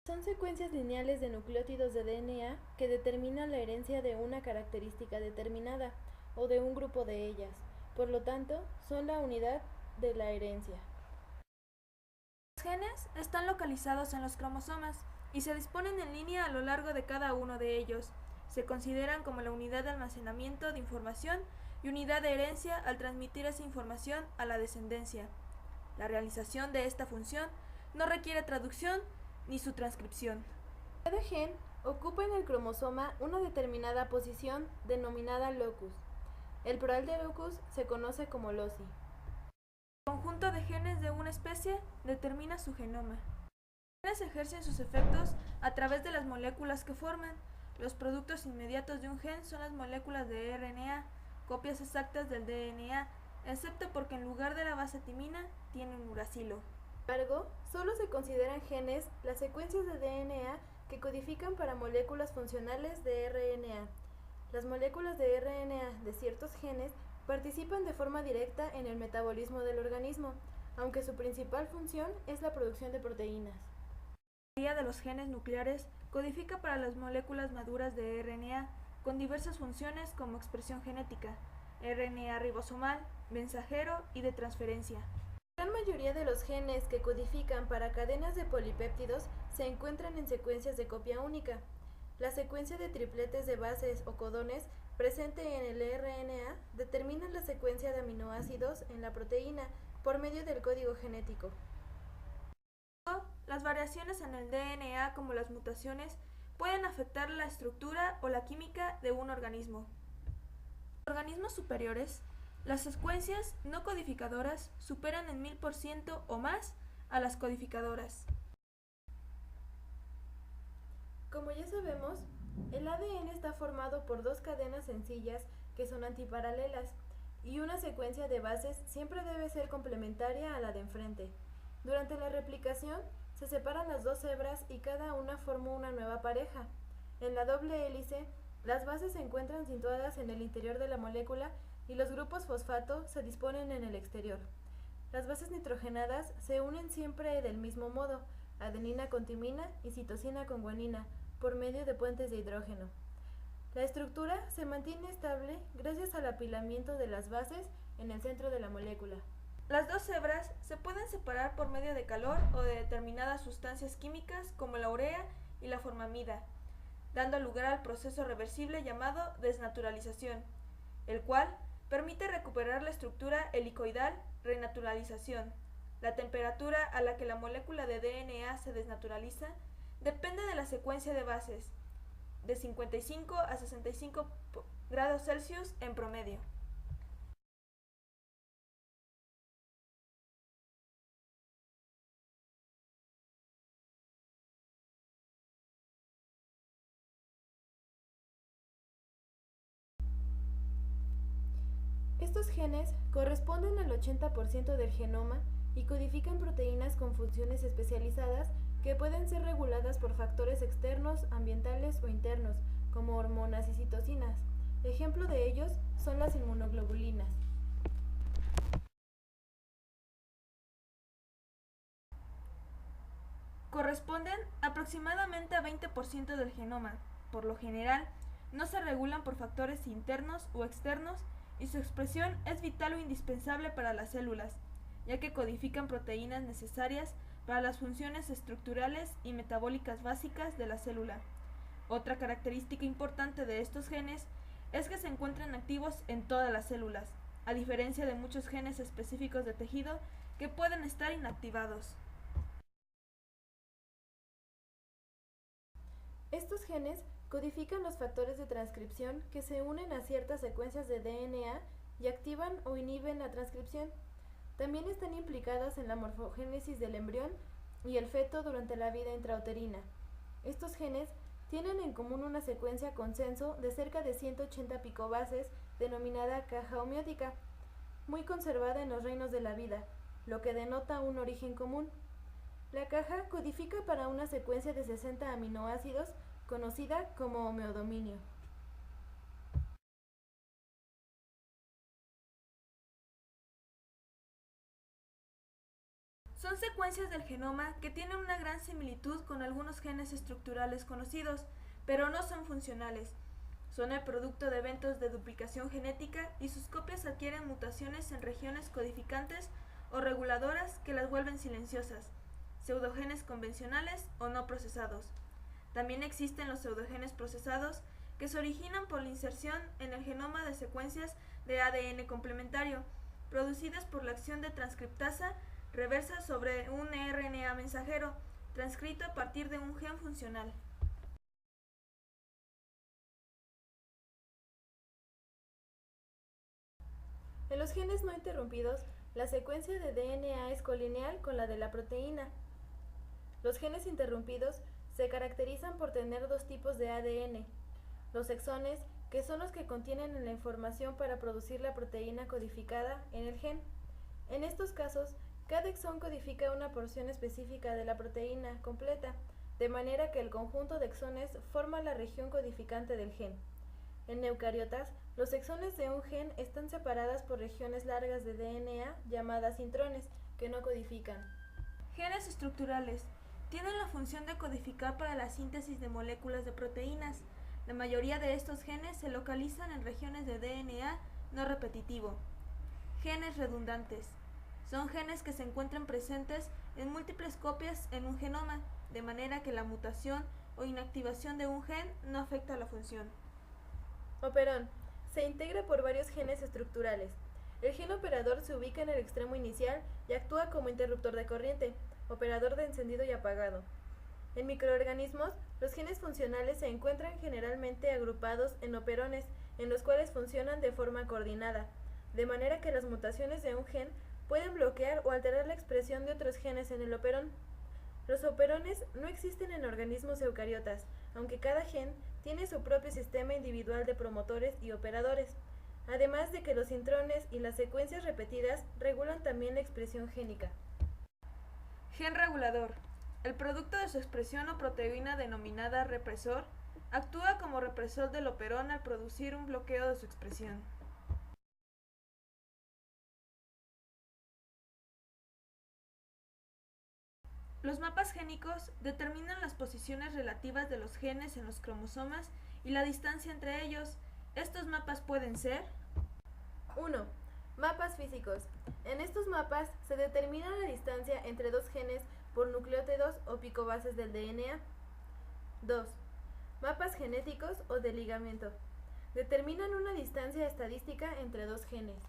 Son secuencias lineales de nucleótidos de DNA que determinan la herencia de una característica determinada o de un grupo de ellas. Por lo tanto, son la unidad de la herencia. Los genes están localizados en los cromosomas y se disponen en línea a lo largo de cada uno de ellos. Se consideran como la unidad de almacenamiento de información y unidad de herencia al transmitir esa información a la descendencia. La realización de esta función no requiere traducción ni su transcripción. Cada gen ocupa en el cromosoma una determinada posición denominada locus. El plural de locus se conoce como loci. El conjunto de genes de una especie determina su genoma. Los genes ejercen sus efectos a través de las moléculas que forman. Los productos inmediatos de un gen son las moléculas de RNA, copias exactas del DNA, excepto porque en lugar de la base timina tiene un uracilo. Sin embargo, solo se consideran genes las secuencias de DNA que codifican para moléculas funcionales de RNA. Las moléculas de RNA de ciertos genes participan de forma directa en el metabolismo del organismo, aunque su principal función es la producción de proteínas. La mayoría de los genes nucleares codifica para las moléculas maduras de RNA con diversas funciones como expresión genética, RNA ribosomal, mensajero y de transferencia. La gran mayoría de los genes que codifican para cadenas de polipéptidos se encuentran en secuencias de copia única. La secuencia de tripletes de bases o codones presente en el RNA determina la secuencia de aminoácidos en la proteína por medio del código genético. Las variaciones en el DNA, como las mutaciones, pueden afectar la estructura o la química de un organismo. En organismos superiores, las secuencias no codificadoras superan en 1000% o más a las codificadoras. Como ya sabemos, el ADN está formado por dos cadenas sencillas que son antiparalelas y una secuencia de bases siempre debe ser complementaria a la de enfrente. Durante la replicación, se separan las dos hebras y cada una forma una nueva pareja. En la doble hélice, las bases se encuentran situadas en el interior de la molécula y los grupos fosfato se disponen en el exterior. Las bases nitrogenadas se unen siempre del mismo modo, adenina con timina y citosina con guanina, por medio de puentes de hidrógeno. La estructura se mantiene estable gracias al apilamiento de las bases en el centro de la molécula. Las dos hebras se pueden separar por medio de calor o de determinadas sustancias químicas como la urea y la formamida, dando lugar al proceso reversible llamado desnaturalización, el cual permite recuperar la estructura helicoidal renaturalización. La temperatura a la que la molécula de DNA se desnaturaliza depende de la secuencia de bases, de 55 a 65 grados Celsius en promedio. Estos genes corresponden al 80% del genoma y codifican proteínas con funciones especializadas que pueden ser reguladas por factores externos, ambientales o internos, como hormonas y citocinas. Ejemplo de ellos son las inmunoglobulinas. Corresponden aproximadamente a 20% del genoma. Por lo general, no se regulan por factores internos o externos y su expresión es vital o indispensable para las células, ya que codifican proteínas necesarias para las funciones estructurales y metabólicas básicas de la célula. Otra característica importante de estos genes es que se encuentran activos en todas las células, a diferencia de muchos genes específicos de tejido que pueden estar inactivados. Estos genes codifican los factores de transcripción que se unen a ciertas secuencias de DNA y activan o inhiben la transcripción. También están implicadas en la morfogénesis del embrión y el feto durante la vida intrauterina. Estos genes tienen en común una secuencia consenso de cerca de 180 picobases denominada caja homeótica, muy conservada en los reinos de la vida, lo que denota un origen común. La caja codifica para una secuencia de 60 aminoácidos conocida como homeodominio. Son secuencias del genoma que tienen una gran similitud con algunos genes estructurales conocidos, pero no son funcionales. Son el producto de eventos de duplicación genética y sus copias adquieren mutaciones en regiones codificantes o reguladoras que las vuelven silenciosas, pseudogenes convencionales o no procesados. También existen los pseudogenes procesados que se originan por la inserción en el genoma de secuencias de ADN complementario, producidas por la acción de transcriptasa reversa sobre un RNA mensajero, transcrito a partir de un gen funcional. En los genes no interrumpidos, la secuencia de DNA es colineal con la de la proteína. Los genes interrumpidos se caracterizan por tener dos tipos de ADN: los exones, que son los que contienen la información para producir la proteína codificada en el gen. En estos casos, cada exón codifica una porción específica de la proteína completa, de manera que el conjunto de exones forma la región codificante del gen. En eucariotas, los exones de un gen están separadas por regiones largas de DNA llamadas intrones, que no codifican. Genes estructurales tienen la función de codificar para la síntesis de moléculas de proteínas. La mayoría de estos genes se localizan en regiones de DNA no repetitivo. Genes redundantes son genes que se encuentran presentes en múltiples copias en un genoma, de manera que la mutación o inactivación de un gen no afecta la función. Operón se integra por varios genes estructurales. El gen operador se ubica en el extremo inicial y actúa como interruptor de corriente, operador de encendido y apagado. En microorganismos, los genes funcionales se encuentran generalmente agrupados en operones, en los cuales funcionan de forma coordinada, de manera que las mutaciones de un gen pueden bloquear o alterar la expresión de otros genes en el operón. Los operones no existen en organismos eucariotas, aunque cada gen tiene su propio sistema individual de promotores y operadores, además de que los intrones y las secuencias repetidas regulan también la expresión génica. Gen regulador. El producto de su expresión o proteína denominada represor actúa como represor del operón al producir un bloqueo de su expresión. Los mapas génicos determinan las posiciones relativas de los genes en los cromosomas y la distancia entre ellos. Estos mapas pueden ser: 1. Mapas físicos. En estos mapas se determina la distancia entre dos genes por nucleótidos o picobases del DNA. 2. Mapas genéticos o de ligamiento. Determinan una distancia estadística entre dos genes.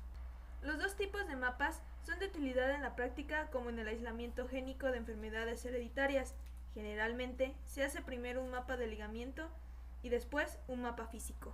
Los dos tipos de mapas son de utilidad en la práctica como en el aislamiento génico de enfermedades hereditarias. Generalmente se hace primero un mapa de ligamiento y después un mapa físico.